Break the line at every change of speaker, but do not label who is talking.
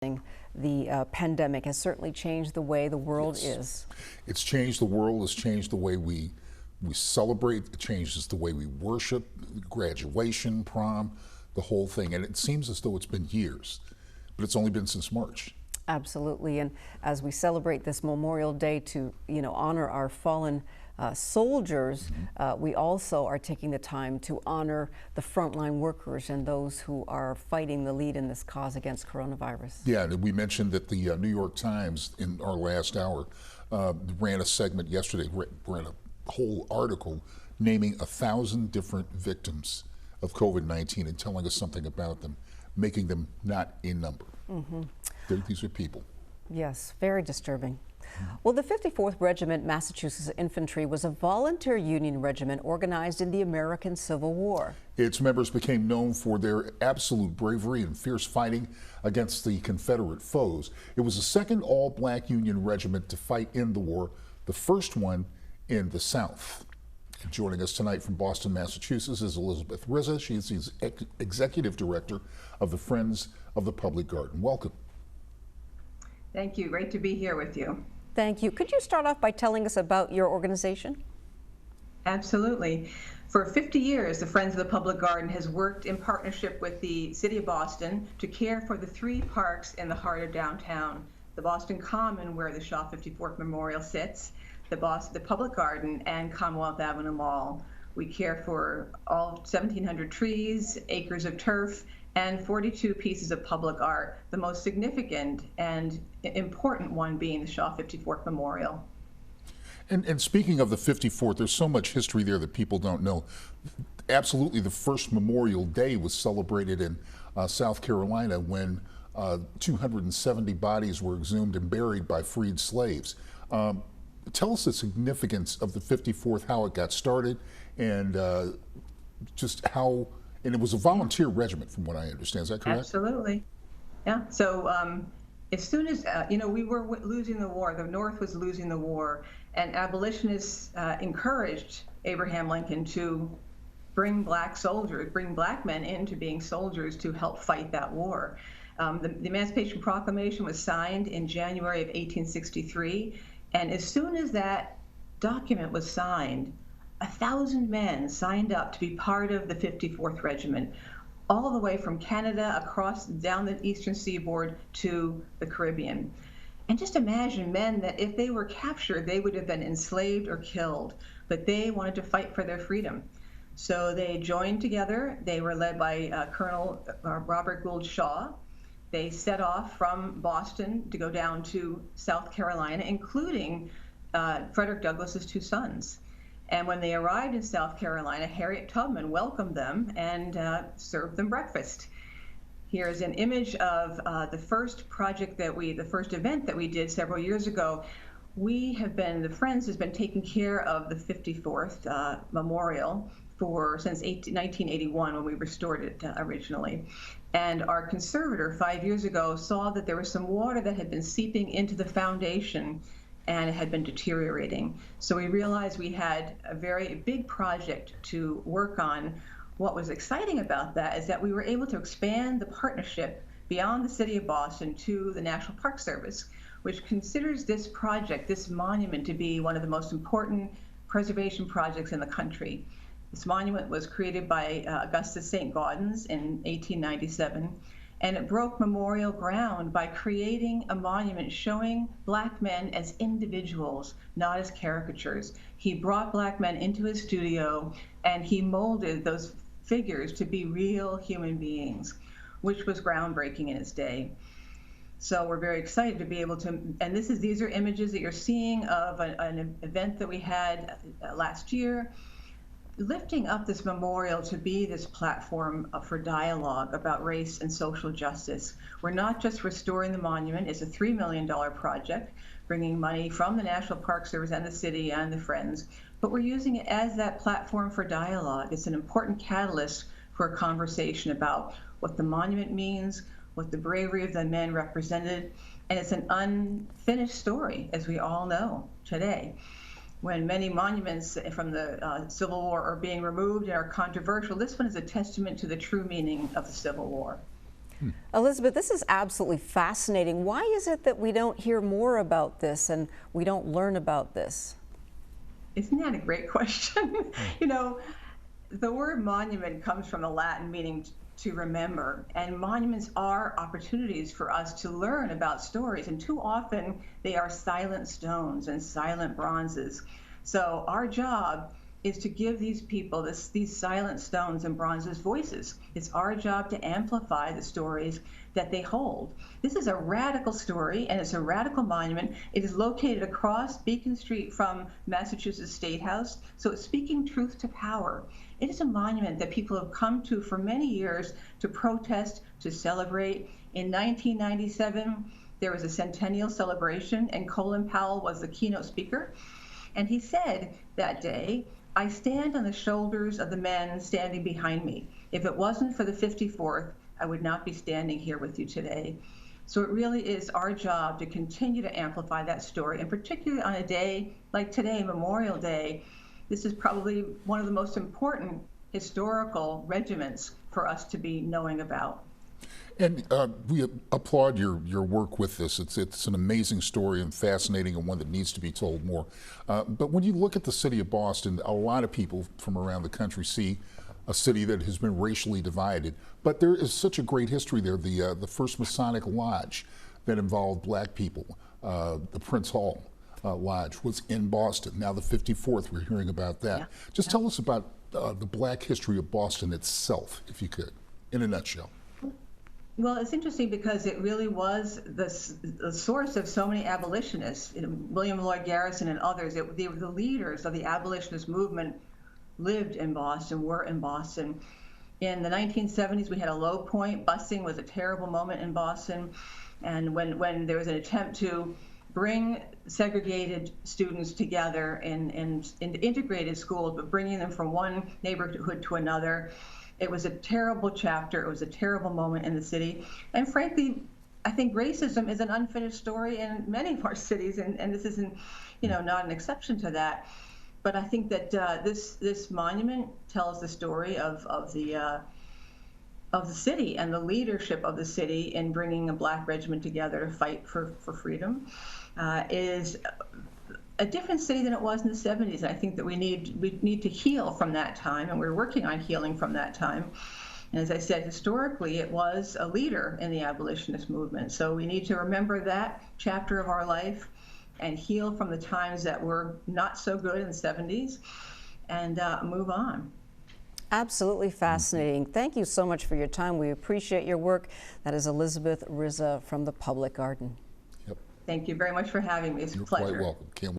The pandemic has certainly changed the way the world is.
It's changed the world, it's changed the way we celebrate, it changes the way we worship, graduation, prom, the whole thing. And it seems as though it's been years, but it's only been since March.
Absolutely. And as we celebrate this Memorial Day to, honor our fallen soldiers, we also are taking the time to honor the frontline workers and those who are fighting the lead in this cause against coronavirus. Yeah,
and we mentioned that the New York Times in our last hour ran a segment yesterday, ran a whole article naming 1,000 different victims of COVID-19 and telling us something about them, making them not a number. These are people.
Yes, very disturbing. Well, the 54th Regiment Massachusetts Infantry was a volunteer Union regiment organized in the American Civil War.
Its members became known for their absolute bravery and fierce fighting against the Confederate foes. It was the second all-black Union regiment to fight in the war, the first one in the South. Joining us tonight from Boston, Massachusetts is Elizabeth Vizza. She is the Executive Director of the Friends of the Public Garden. Welcome.
Thank you. Great to be here with you.
Thank you. Could you start off by telling us about your organization?
Absolutely. For 50 years, the Friends of the Public Garden has worked in partnership with the City of Boston to care for the 3 parks in the heart of downtown: the Boston Common, where the Shaw 54th Memorial sits, the Public Garden, and Commonwealth Avenue Mall. We care for all 1,700 trees, acres of turf, and 42 pieces of public art, the most significant and important one being the Shaw 54th Memorial.
And speaking of the 54th, there's so much history there that people don't know. Absolutely, the first Memorial Day was celebrated in South Carolina when 270 bodies were exhumed and buried by freed slaves. Tell us the significance of the 54th, how it got started, and just how. And it was a volunteer regiment, from what I understand. Is that correct?
Absolutely. Yeah. So as soon as, we were losing the war, the North was losing the war, and abolitionists encouraged Abraham Lincoln to bring black men into being soldiers to help fight that war. The Emancipation Proclamation was signed in January of 1863, and as soon as that document was signed, 1,000 men signed up to be part of the 54th Regiment, all the way from Canada across down the eastern seaboard to the Caribbean. And just imagine men that if they were captured, they would have been enslaved or killed, but they wanted to fight for their freedom. So they joined together. They were led by Colonel Robert Gould Shaw. They set off from Boston to go down to South Carolina, including Frederick Douglass's 2 sons. And when they arrived in South Carolina, Harriet Tubman welcomed them and served them breakfast. Here's an image of the first event that we did several years ago. The Friends has been taking care of the 54th Memorial since 1981, when we restored it originally. And our conservator 5 years ago saw that there was some water that had been seeping into the foundation, and it had been deteriorating. So we realized we had a very big project to work on. What was exciting about that is that we were able to expand the partnership beyond the City of Boston to the National Park Service, which considers this project, this monument, to be one of the most important preservation projects in the country. This monument was created by Augustus St. Gaudens in 1897. And it broke memorial ground by creating a monument showing black men as individuals, not as caricatures. He brought black men into his studio, and he molded those figures to be real human beings, which was groundbreaking in its day. So we're very excited to be able to, and these are images that you're seeing of an event that we had last year, lifting up this memorial to be this platform for dialogue about race and social justice. We're not just restoring the monument. It's a $3 million project, bringing money from the National Park Service and the city and the Friends, but we're using it as that platform for dialogue. It's an important catalyst for a conversation about what the monument means, what the bravery of the men represented, and it's an unfinished story, as we all know today. When many monuments from the Civil War are being removed and are controversial, this one is a testament to the true meaning of the Civil War.
Elizabeth, this is absolutely fascinating. Why is it that we don't hear more about this and we don't learn about this?
Isn't that a great question? You know, the word monument comes from the Latin meaning to remember, and monuments are opportunities for us to learn about stories, and too often they are silent stones and silent bronzes. So our job is to give these people, these silent stones and bronzes, voices. It's our job to amplify the stories that they hold. This is a radical story, and it's a radical monument. It is located across Beacon Street from Massachusetts State House, so it's speaking truth to power. It is a monument that people have come to for many years to protest, to celebrate. In 1997, there was a centennial celebration, and Colin Powell was the keynote speaker. And he said that day, "I stand on the shoulders of the men standing behind me. If it wasn't for the 54th, I would not be standing here with you today." So it really is our job to continue to amplify that story, and particularly on a day like today, Memorial Day. This is probably one of the most important historical regiments for us to be knowing about.
And we applaud your work with this. It's an amazing story and fascinating, and one that needs to be told more. But when you look at the city of Boston, a lot of people from around the country see a city that has been racially divided. But there is such a great history there. The first Masonic lodge that involved black people, the Prince Hall Lodge, was in Boston. Now the 54th, we're hearing about that.
Yeah.
Just tell us about the black history of Boston itself, if you could, in a nutshell.
Well, it's interesting because it really was the source of so many abolitionists. You know, William Lloyd Garrison and others, they were the leaders of the abolitionist movement, lived in Boston, were in Boston. In the 1970s, we had a low point. Busing was a terrible moment in Boston. And when there was an attempt to bring segregated students together in integrated schools, but bringing them from one neighborhood to another, it was a terrible chapter. It was a terrible moment in the city. And frankly, I think racism is an unfinished story in many of our cities, and this isn't, not an exception to that. But I think that this monument tells the story of the city and the leadership of the city in bringing a black regiment together to fight for freedom. Is a different city than it was in the 70s. And I think that we need to heal from that time, and we're working on healing from that time. And as I said, historically, it was a leader in the abolitionist movement. So we need to remember that chapter of our life and heal from the times that were not so good in the 70s and move on.
Absolutely fascinating. Thank you so much for your time. We appreciate your work. That is Elizabeth Vizza from the Public Garden.
Yep.
Thank you very much for having me. It's a
You're
pleasure.
quite welcome. Can't